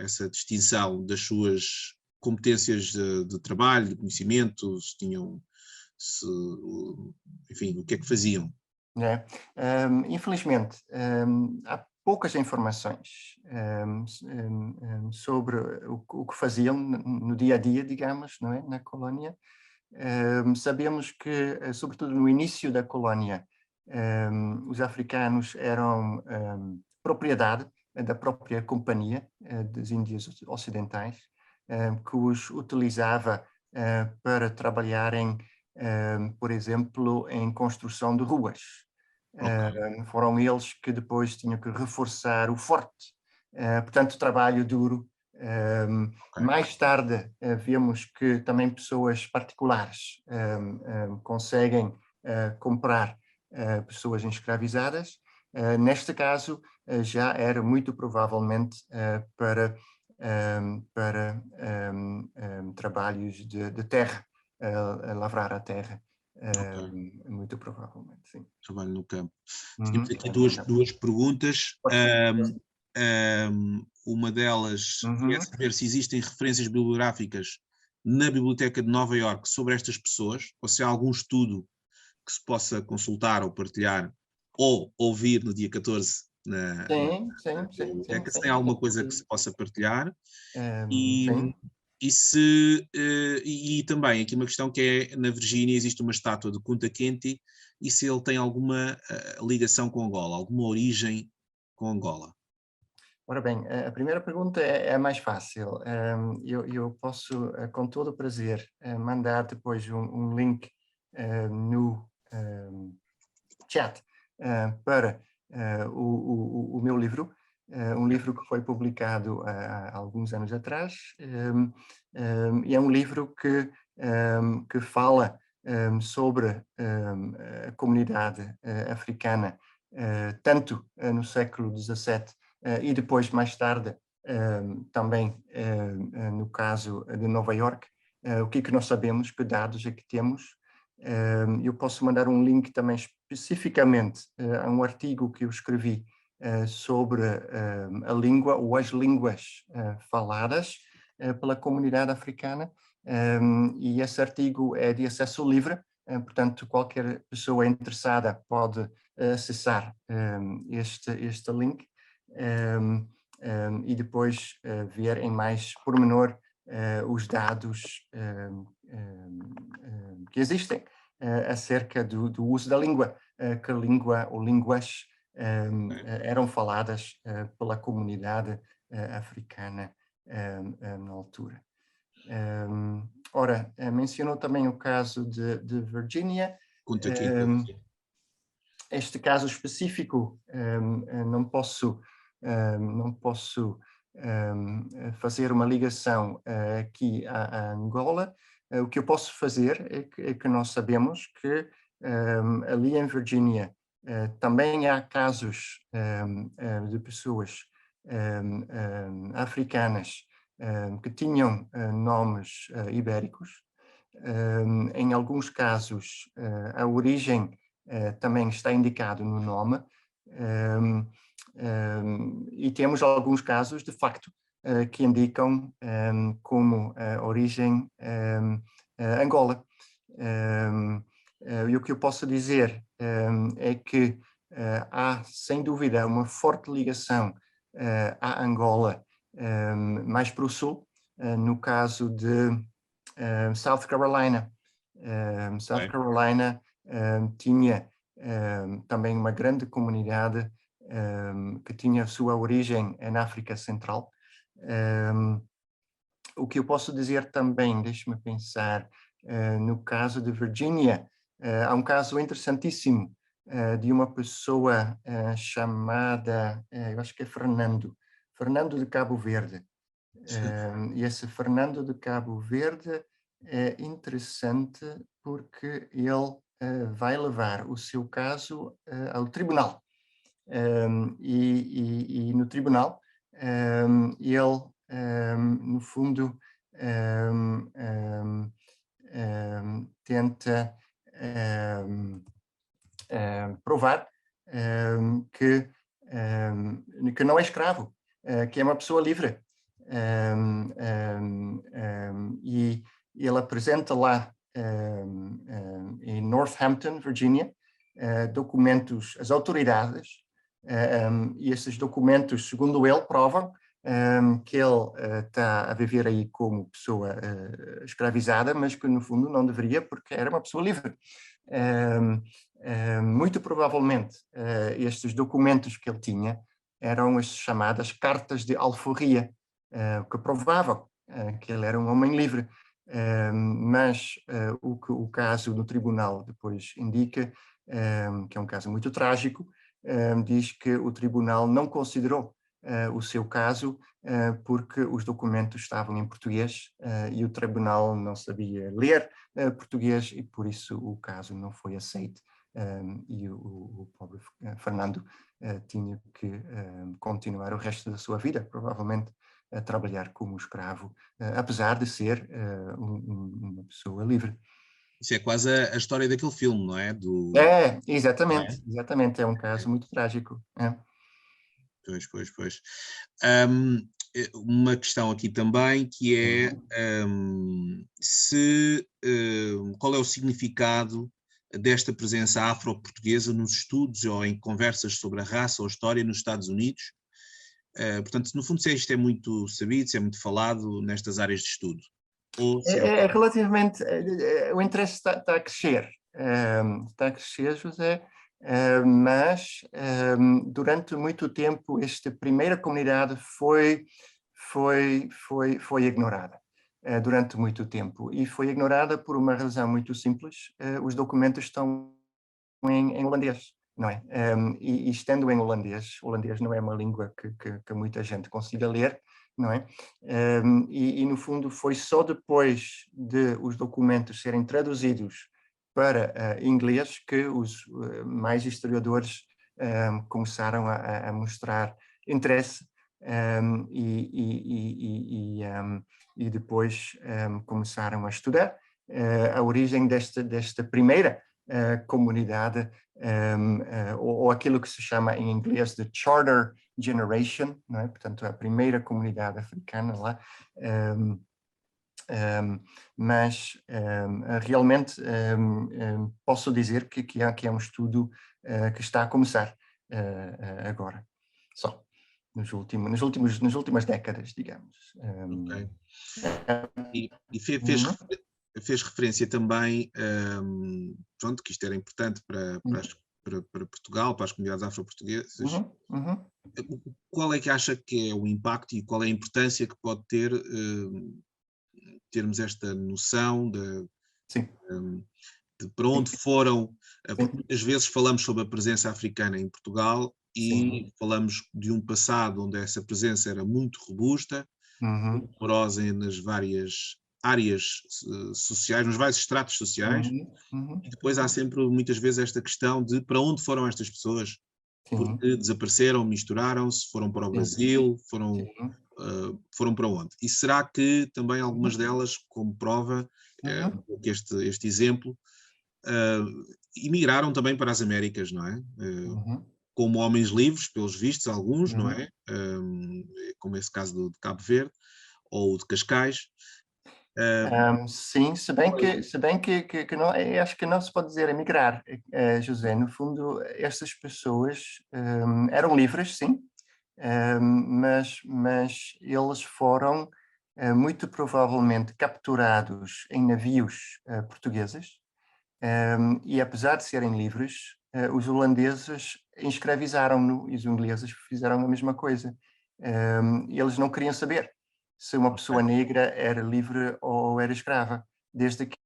[SPEAKER 1] essa distinção das suas competências de trabalho, de conhecimento, enfim, o que é que faziam?
[SPEAKER 2] É. Infelizmente, há poucas informações sobre o que faziam no dia a dia, digamos, não é? Na colónia. Sabemos que, sobretudo no início da colónia, os africanos eram propriedade da própria Companhia das Índias Ocidentais, que os utilizava para trabalharem, por exemplo, em construção de ruas.
[SPEAKER 1] Ok.
[SPEAKER 2] Foram eles que depois tinham que reforçar o forte, portanto, trabalho duro.
[SPEAKER 1] Ok.
[SPEAKER 2] Mais tarde, vemos que também pessoas particulares conseguem comprar pessoas escravizadas. Neste caso, já era muito provavelmente para trabalhos de terra, lavrar a terra,
[SPEAKER 1] Ok.
[SPEAKER 2] muito provavelmente, sim.
[SPEAKER 1] Trabalho no campo.
[SPEAKER 2] Uhum,
[SPEAKER 1] Tínhamos aqui
[SPEAKER 2] trabalho no campo.
[SPEAKER 1] duas perguntas.
[SPEAKER 2] Pode ser.
[SPEAKER 1] Uma delas é
[SPEAKER 2] Uhum.
[SPEAKER 1] saber se existem referências bibliográficas na Biblioteca de Nova Iorque sobre estas pessoas, ou se há algum estudo que se possa consultar ou partilhar ou ouvir no dia 14 na biblioteca, se tem alguma coisa que se possa partilhar. E,
[SPEAKER 2] Sim.
[SPEAKER 1] e também aqui uma questão que é, na Virgínia existe uma estátua de Kunta Kinte, e se ele tem alguma ligação com Angola, alguma origem com Angola.
[SPEAKER 2] Ora bem, a primeira pergunta é a mais fácil. Eu posso, com todo o prazer, mandar depois um link no chat para o meu livro, um livro que foi publicado há alguns anos atrás, e é um livro que fala sobre a comunidade africana, tanto no século XVII e depois, mais tarde, também no caso de Nova Iorque. O que é que nós sabemos, que dados é que temos. Eu posso mandar um link também especificamente a um artigo que eu escrevi sobre a língua ou as línguas faladas pela comunidade africana, e esse artigo é de acesso livre, portanto qualquer pessoa interessada pode acessar este link e depois ver em mais pormenor os dados que existem acerca do uso da língua, que a língua ou línguas eram faladas pela comunidade africana na altura. Ora, mencionou também o caso de Virgínia.
[SPEAKER 1] Kunta Kinte.
[SPEAKER 2] Este caso específico não posso fazer uma ligação aqui a Angola. O que eu posso fazer é que nós sabemos que ali em Virgínia também há casos de pessoas africanas que tinham nomes ibéricos. Em alguns casos, a origem também está indicado no nome, e temos alguns casos, de facto, que indicam como origem Angola. E o que eu posso dizer é que há, sem dúvida, uma forte ligação à Angola, mais para o sul, no caso de South Carolina. South Carolina tinha também uma grande comunidade que tinha sua origem na África Central. O que eu posso dizer também, deixe-me pensar, no caso de Virgínia, há um caso interessantíssimo de uma pessoa chamada, eu acho que é Fernando de Cabo Verde. E esse Fernando de Cabo Verde é interessante porque ele vai levar o seu caso ao tribunal. E no tribunal ele, no fundo, tenta provar que não é escravo, que é uma pessoa livre. E ele apresenta lá em Northampton, Virgínia, documentos às autoridades, e esses documentos, segundo ele, provam que ele está a viver aí como pessoa escravizada, mas que no fundo não deveria, porque era uma pessoa livre. Muito provavelmente estes documentos que ele tinha eram as chamadas cartas de alforria, que provavam que ele era um homem livre. Mas o que o caso do tribunal depois indica, que é um caso muito trágico, diz que o tribunal não considerou o seu caso porque os documentos estavam em português e o tribunal não sabia ler português e por isso o caso não foi aceito. E o pobre Fernando tinha que continuar o resto da sua vida, provavelmente, a trabalhar como escravo, apesar de ser uma pessoa livre.
[SPEAKER 1] Isso é quase a história daquele filme, não é?
[SPEAKER 2] Exatamente,
[SPEAKER 1] Não é?
[SPEAKER 2] exatamente, é um caso muito trágico.
[SPEAKER 1] Pois. Uma questão aqui também que é qual é o significado desta presença afro-portuguesa nos estudos ou em conversas sobre a raça ou a história nos Estados Unidos? Portanto, no fundo, se isto é muito sabido, se é muito falado nestas áreas de estudo.
[SPEAKER 2] Relativamente, o interesse está a crescer. Está a crescer, José, mas durante muito tempo esta primeira comunidade foi ignorada. Durante muito tempo. E foi ignorada por uma razão muito simples. Os documentos estão em holandês, não é? E estando em holandês não é uma língua que muita gente consiga ler, não é? E no fundo foi só depois de os documentos serem traduzidos para inglês que os mais historiadores começaram a mostrar interesse e depois começaram a estudar a origem desta primeira comunidade, ou aquilo que se chama em inglês de Charter Generation, não é? Portanto, a primeira comunidade africana lá. Mas realmente posso dizer que é um estudo que está a começar agora, só. Nas últimas décadas, digamos.
[SPEAKER 1] Okay. E fez referência também, pronto, que isto era importante para Portugal, para as comunidades afro-portuguesas. Qual é que acha que é o impacto e qual é a importância que pode ter termos esta noção de para onde foram, porque muitas vezes falamos sobre a presença africana em Portugal e falamos de um passado onde essa presença era muito robusta, numerosa nas várias áreas sociais, nos vários estratos sociais, e depois há sempre, muitas vezes, esta questão de para onde foram estas pessoas,
[SPEAKER 2] sim,
[SPEAKER 1] porque desapareceram, misturaram-se, foram para o
[SPEAKER 2] sim,
[SPEAKER 1] Brasil, foram,
[SPEAKER 2] sim.
[SPEAKER 1] foram para onde? E será que também algumas delas, como prova, este exemplo, emigraram também para as Américas, não é? Como homens livres, pelos vistos, alguns, não é? Como esse caso de Cabo Verde, ou de Cascais.
[SPEAKER 2] Sim, se bem que não, acho que não se pode dizer emigrar, José. No fundo, estas pessoas eram livres, sim, mas eles foram muito provavelmente capturados em navios portugueses, e apesar de serem livres, os holandeses escravizaram-no e os ingleses fizeram a mesma coisa. Eles não queriam saber se uma pessoa negra era livre ou era escrava, desde que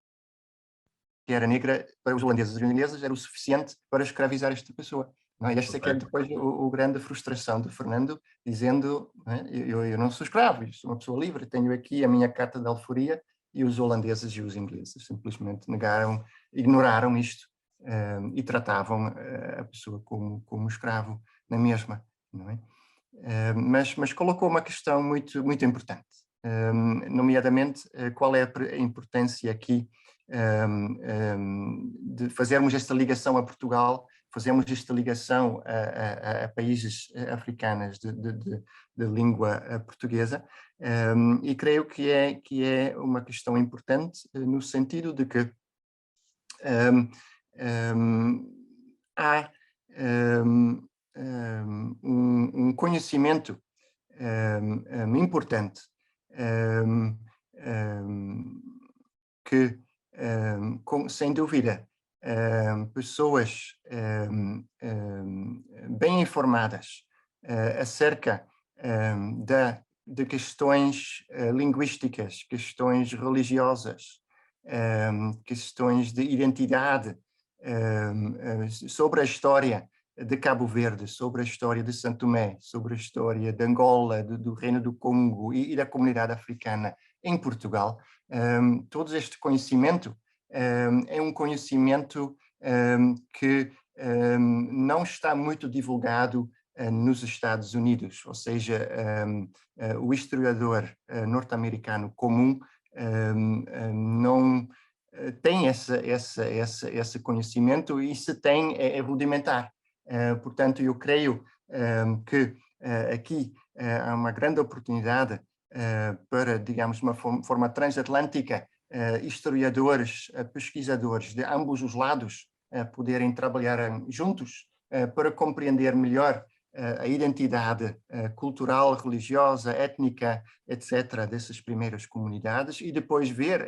[SPEAKER 2] era negra, para os holandeses e os ingleses era o suficiente para escravizar esta pessoa. Não é? Esta é que é depois o grande frustração de Fernando, dizendo, não é? Eu não sou escravo, eu sou uma pessoa livre, tenho aqui a minha carta de alforria, e os holandeses e os ingleses simplesmente negaram, ignoraram isto, e tratavam a pessoa como escravo na mesma, não é? Mas colocou uma questão muito, muito importante, nomeadamente qual é a importância aqui de fazermos esta ligação a Portugal, fazermos esta ligação a países africanos de língua portuguesa, e creio que é uma questão importante no sentido de que há um conhecimento importante que, sem dúvida, pessoas bem informadas acerca de questões linguísticas, questões religiosas, questões de identidade, sobre a história de Cabo Verde, sobre a história de Santo Tomé, sobre a história de Angola, do Reino do Congo e da comunidade africana em Portugal. Todo este conhecimento é um conhecimento que não está muito divulgado nos Estados Unidos, ou seja, o historiador norte-americano comum não tem esse conhecimento, e se tem é rudimentar. Portanto, eu creio que aqui há uma grande oportunidade para, digamos, uma forma transatlântica, historiadores, pesquisadores de ambos os lados poderem trabalhar juntos para compreender melhor a identidade cultural, religiosa, étnica, etc., dessas primeiras comunidades, e depois ver,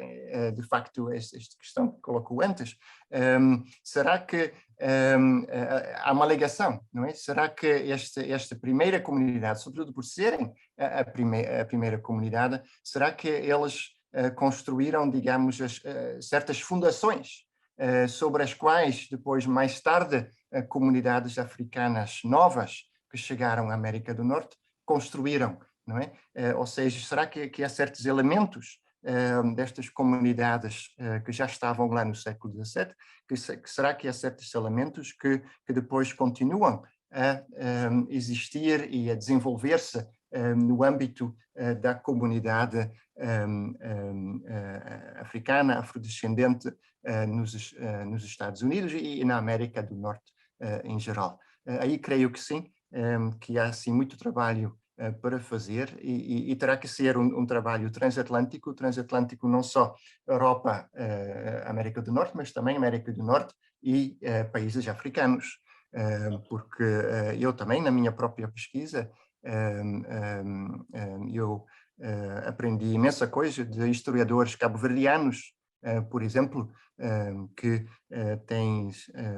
[SPEAKER 2] de facto, esta questão que colocou antes, será que há uma ligação, não é? Será que esta primeira comunidade, sobretudo por serem a primeira comunidade, será que eles construíram, digamos, certas fundações sobre as quais depois, mais tarde, comunidades africanas novas que chegaram à América do Norte construíram, não é? Ou seja, será que há certos elementos destas comunidades que já estavam lá no século XVII, que será que há certos elementos que depois continuam a existir e a desenvolver-se no âmbito da comunidade africana, afrodescendente nos Estados Unidos e na América do Norte em geral. Aí creio que sim, que há sim muito trabalho para fazer, e terá que ser um trabalho transatlântico não só Europa, América do Norte, mas também América do Norte e países africanos, porque eu também, na minha própria pesquisa, eu aprendi imensa coisa de historiadores cabo-verdianos, por exemplo, que têm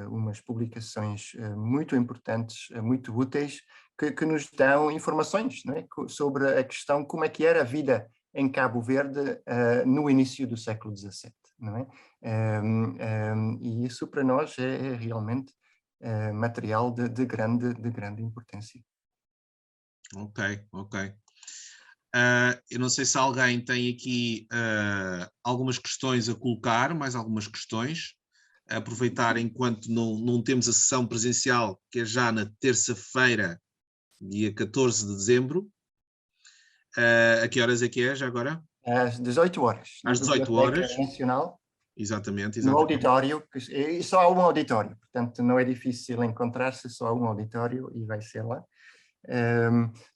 [SPEAKER 2] umas publicações muito importantes, muito úteis, que nos dão informações, não é? Sobre a questão como é que era a vida em Cabo Verde no início do século XVII, não é? E isso para nós é realmente material de grande importância.
[SPEAKER 1] Ok. Eu não sei se alguém tem aqui algumas questões a colocar, mais algumas questões. Aproveitar enquanto não temos a sessão presencial, que é já na terça-feira, dia 14 de dezembro. A que horas é que é já agora?
[SPEAKER 2] Às 18 horas, na
[SPEAKER 1] Às 18
[SPEAKER 2] Biblioteca
[SPEAKER 1] horas.
[SPEAKER 2] Nacional.
[SPEAKER 1] Exatamente,
[SPEAKER 2] No
[SPEAKER 1] exatamente.
[SPEAKER 2] auditório, e só há um auditório, portanto não é difícil encontrar-se, só há um auditório e vai ser lá.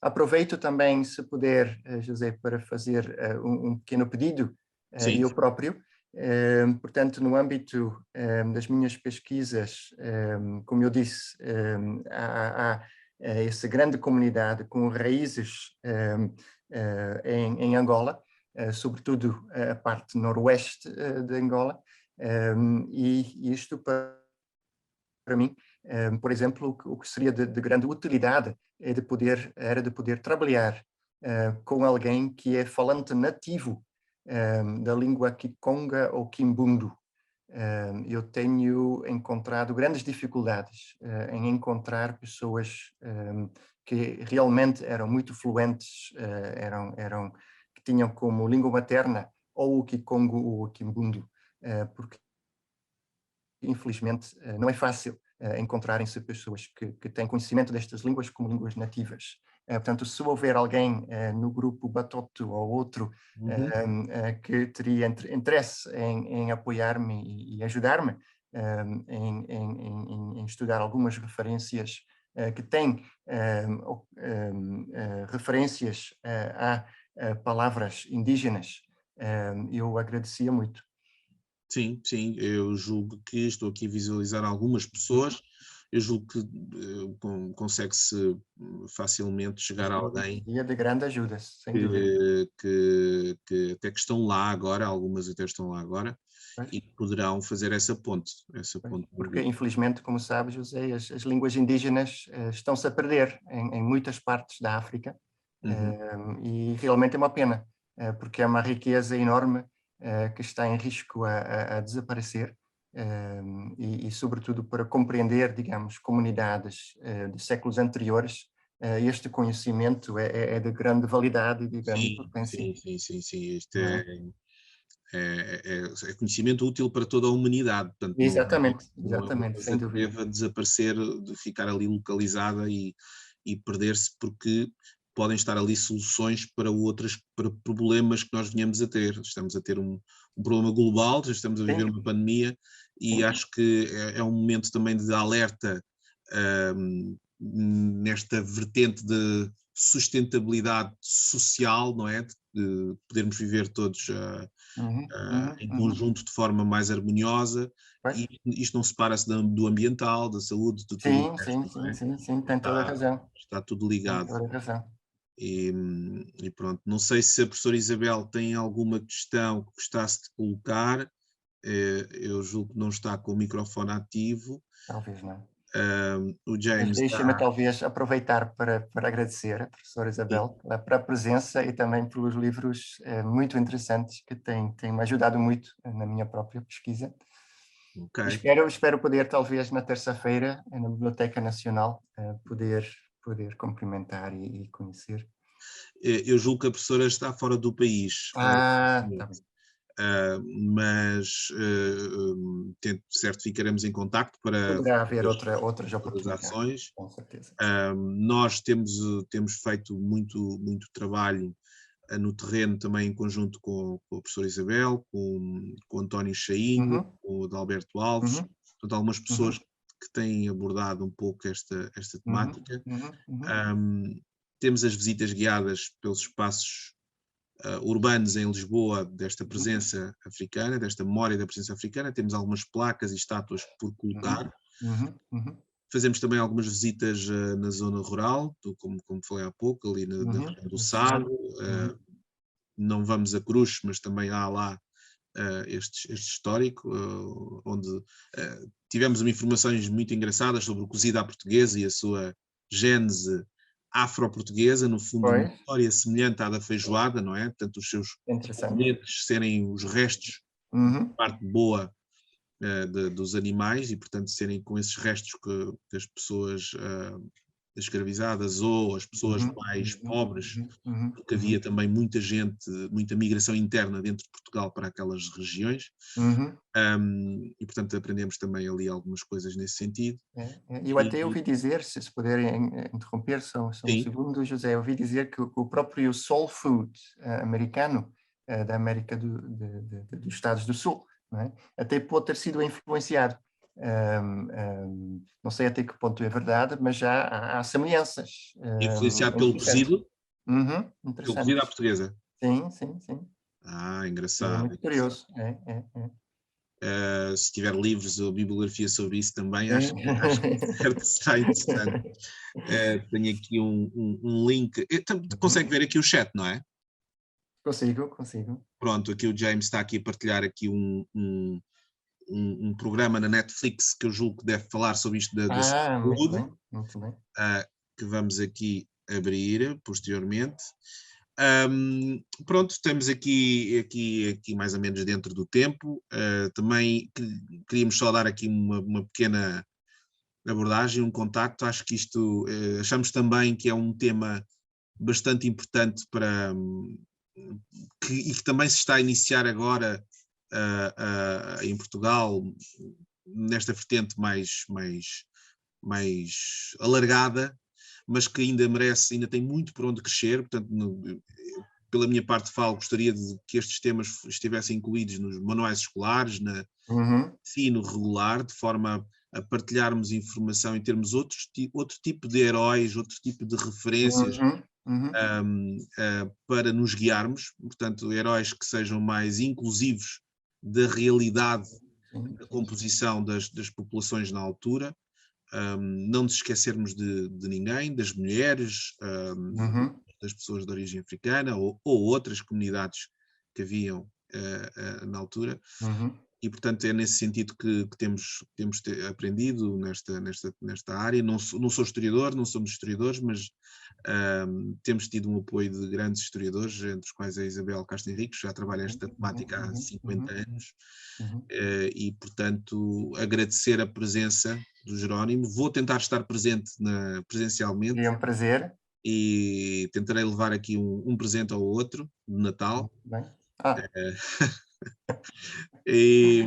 [SPEAKER 2] Aproveito também, se puder, José, para fazer um pequeno pedido, eu próprio. Portanto, no âmbito das minhas pesquisas, como eu disse, há essa grande comunidade com raízes em Angola, sobretudo a parte noroeste de Angola, e isto para mim, por exemplo, o que seria de grande utilidade era de poder trabalhar com alguém que é falante nativo da língua Kikonga ou Kimbundu. Eu tenho encontrado grandes dificuldades em encontrar pessoas que realmente eram muito fluentes, que tinham como língua materna ou o Kikongo ou o Kimbundu, porque infelizmente não é fácil encontrarem-se pessoas que têm conhecimento destas línguas como línguas nativas. Portanto, se houver alguém no grupo Batoto ou outro que teria interesse em apoiar-me e ajudar-me em estudar algumas referências que têm referências a palavras indígenas, eu agradecia muito.
[SPEAKER 1] Sim, sim, eu julgo que estou aqui a visualizar algumas pessoas, eu julgo que consegue-se facilmente chegar a alguém
[SPEAKER 2] Seria de grande ajuda, sem dúvida.
[SPEAKER 1] que até que estão lá agora, algumas até estão lá agora,
[SPEAKER 2] Pois,
[SPEAKER 1] e poderão fazer essa ponte.
[SPEAKER 2] porque, infelizmente, como sabes, José, as línguas indígenas estão-se a perder em muitas partes da África, e realmente é uma pena, porque é uma riqueza enorme que está em risco a desaparecer, sobretudo para compreender, digamos, comunidades de séculos anteriores, este conhecimento é de grande validade e de grande importância.
[SPEAKER 1] Sim. Isto
[SPEAKER 2] Não é?
[SPEAKER 1] é conhecimento útil para toda a humanidade, portanto
[SPEAKER 2] Exatamente,
[SPEAKER 1] não é uma
[SPEAKER 2] exatamente, sem
[SPEAKER 1] coisa que
[SPEAKER 2] dúvida.
[SPEAKER 1] deva desaparecer, de ficar ali localizada e perder-se, porque podem estar ali soluções para problemas que nós venhamos a ter. Estamos a ter um problema global, já estamos a viver
[SPEAKER 2] Sim,
[SPEAKER 1] uma pandemia e
[SPEAKER 2] sim.
[SPEAKER 1] acho que é um momento também de alerta nesta vertente de sustentabilidade social, não é? De podermos viver todos em conjunto de forma mais harmoniosa,
[SPEAKER 2] Pois.
[SPEAKER 1] e isto não separa-se do ambiental, da saúde, de tudo o
[SPEAKER 2] Sim,
[SPEAKER 1] resto,
[SPEAKER 2] sim,
[SPEAKER 1] não
[SPEAKER 2] sim,
[SPEAKER 1] é?
[SPEAKER 2] sim, sim, tem toda a razão.
[SPEAKER 1] Está tudo
[SPEAKER 2] Tem
[SPEAKER 1] ligado.
[SPEAKER 2] toda a razão.
[SPEAKER 1] E pronto, não sei se a professora Isabel tem alguma questão que gostasse de colocar, eu julgo que não está com o microfone ativo.
[SPEAKER 2] Talvez não.
[SPEAKER 1] O
[SPEAKER 2] Mas
[SPEAKER 1] James
[SPEAKER 2] deixa-me
[SPEAKER 1] está.
[SPEAKER 2] talvez aproveitar para agradecer a professora Isabel pela presença e também pelos livros muito interessantes que têm me ajudado muito na minha própria pesquisa.
[SPEAKER 1] Ok.
[SPEAKER 2] Espero poder, talvez, na terça-feira, na Biblioteca Nacional, poder cumprimentar e conhecer.
[SPEAKER 1] Eu julgo que a professora está fora do país.
[SPEAKER 2] Tá bem.
[SPEAKER 1] Mas certo, ficaremos em contacto para
[SPEAKER 2] Poderá haver outras
[SPEAKER 1] as
[SPEAKER 2] oportunidades,
[SPEAKER 1] ações.
[SPEAKER 2] com certeza.
[SPEAKER 1] Nós temos feito muito trabalho no terreno também em conjunto com a professora Isabel, com o António Chainho, com o Adalberto Alves,
[SPEAKER 2] Uhum,
[SPEAKER 1] portanto, algumas
[SPEAKER 2] uhum,
[SPEAKER 1] pessoas que têm abordado um pouco esta
[SPEAKER 2] uhum,
[SPEAKER 1] temática.
[SPEAKER 2] uhum.
[SPEAKER 1] Temos as visitas guiadas pelos espaços urbanos em Lisboa desta presença africana, desta memória da presença africana. Temos algumas placas e estátuas por colocar. Fazemos também algumas visitas na zona rural, como falei há pouco, ali na região do Sado. Não vamos a Cruz, mas também há lá este histórico, onde tivemos informações muito engraçadas sobre o cozido à portuguesa e a sua gênese afro-portuguesa, no fundo uma
[SPEAKER 2] Pois,
[SPEAKER 1] história semelhante à da feijoada, não é? Portanto, os seus
[SPEAKER 2] interessante.
[SPEAKER 1] componentes serem os restos da
[SPEAKER 2] Uhum,
[SPEAKER 1] parte boa dos animais e, portanto, serem com esses restos que as pessoas escravizadas ou as pessoas
[SPEAKER 2] Uhum,
[SPEAKER 1] mais
[SPEAKER 2] uhum,
[SPEAKER 1] pobres,
[SPEAKER 2] uhum, uhum,
[SPEAKER 1] porque havia também muita gente, muita migração interna dentro de Portugal para aquelas regiões,
[SPEAKER 2] uhum.
[SPEAKER 1] e portanto aprendemos também ali algumas coisas nesse sentido.
[SPEAKER 2] Eu até
[SPEAKER 1] E
[SPEAKER 2] ouvi dizer, se puderem interromper só um
[SPEAKER 1] sim,
[SPEAKER 2] segundo, José, ouvi dizer que o próprio soul food americano, da América dos Estados do Sul, não é? Até pode ter sido influenciado. Não sei até que ponto é verdade, mas já há semelhanças.
[SPEAKER 1] influenciado
[SPEAKER 2] É
[SPEAKER 1] pelo
[SPEAKER 2] interessante.
[SPEAKER 1] cozido,
[SPEAKER 2] Uhum,
[SPEAKER 1] pelo cozido à
[SPEAKER 2] interessante.
[SPEAKER 1] portuguesa.
[SPEAKER 2] Sim, sim, sim.
[SPEAKER 1] Ah,
[SPEAKER 2] É
[SPEAKER 1] engraçado,
[SPEAKER 2] muito
[SPEAKER 1] engraçado.
[SPEAKER 2] curioso. É.
[SPEAKER 1] Se tiver livros ou bibliografia sobre isso também,
[SPEAKER 2] É.
[SPEAKER 1] acho que certo será interessante. Tenho aqui um link. Consegue
[SPEAKER 2] Uhum.
[SPEAKER 1] ver aqui o chat, não é?
[SPEAKER 2] Consigo.
[SPEAKER 1] Pronto, aqui o James está aqui a partilhar aqui um programa na Netflix que eu julgo que deve falar sobre isto da
[SPEAKER 2] Muito
[SPEAKER 1] saúde,
[SPEAKER 2] bem, muito bem.
[SPEAKER 1] que vamos aqui abrir posteriormente. Pronto, estamos aqui mais ou menos dentro do tempo. Também queríamos só dar aqui uma pequena abordagem, um contacto. Acho que isto, achamos também que é um tema bastante importante para e que também se está a iniciar agora em Portugal, nesta vertente mais alargada, mas que ainda merece, ainda tem muito por onde crescer. Portanto, pela minha parte falo, gostaria de que estes temas estivessem incluídos nos manuais escolares, na
[SPEAKER 2] Uhum,
[SPEAKER 1] ensino regular, de forma a partilharmos informação e termos outro tipo de heróis, outro tipo de referências
[SPEAKER 2] uhum.
[SPEAKER 1] para nos guiarmos, portanto, heróis que sejam mais inclusivos da realidade
[SPEAKER 2] Sim,
[SPEAKER 1] da
[SPEAKER 2] sim.
[SPEAKER 1] composição das populações na altura, não nos esquecermos de ninguém, das mulheres,
[SPEAKER 2] Uhum,
[SPEAKER 1] das pessoas de origem africana ou outras comunidades que haviam na altura.
[SPEAKER 2] uhum.
[SPEAKER 1] E, portanto, é nesse sentido que temos aprendido nesta área. Não sou historiador, não somos historiadores, mas temos tido um apoio de grandes historiadores, entre os quais a Isabel Castro Henriques, já trabalha esta temática há 50 anos,
[SPEAKER 2] Uhum.
[SPEAKER 1] e, portanto, agradecer a presença do Jerónimo. Vou tentar estar presente presencialmente
[SPEAKER 2] Seria um prazer.
[SPEAKER 1] e tentarei levar aqui um presente ao outro, de Natal.
[SPEAKER 2] Muito bem. Ah,
[SPEAKER 1] E,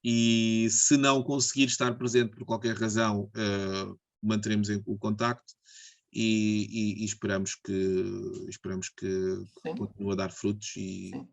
[SPEAKER 1] e se não conseguir estar presente por qualquer razão, manteremos o contacto e esperamos que
[SPEAKER 2] sim,
[SPEAKER 1] continue a dar frutos e
[SPEAKER 2] sim.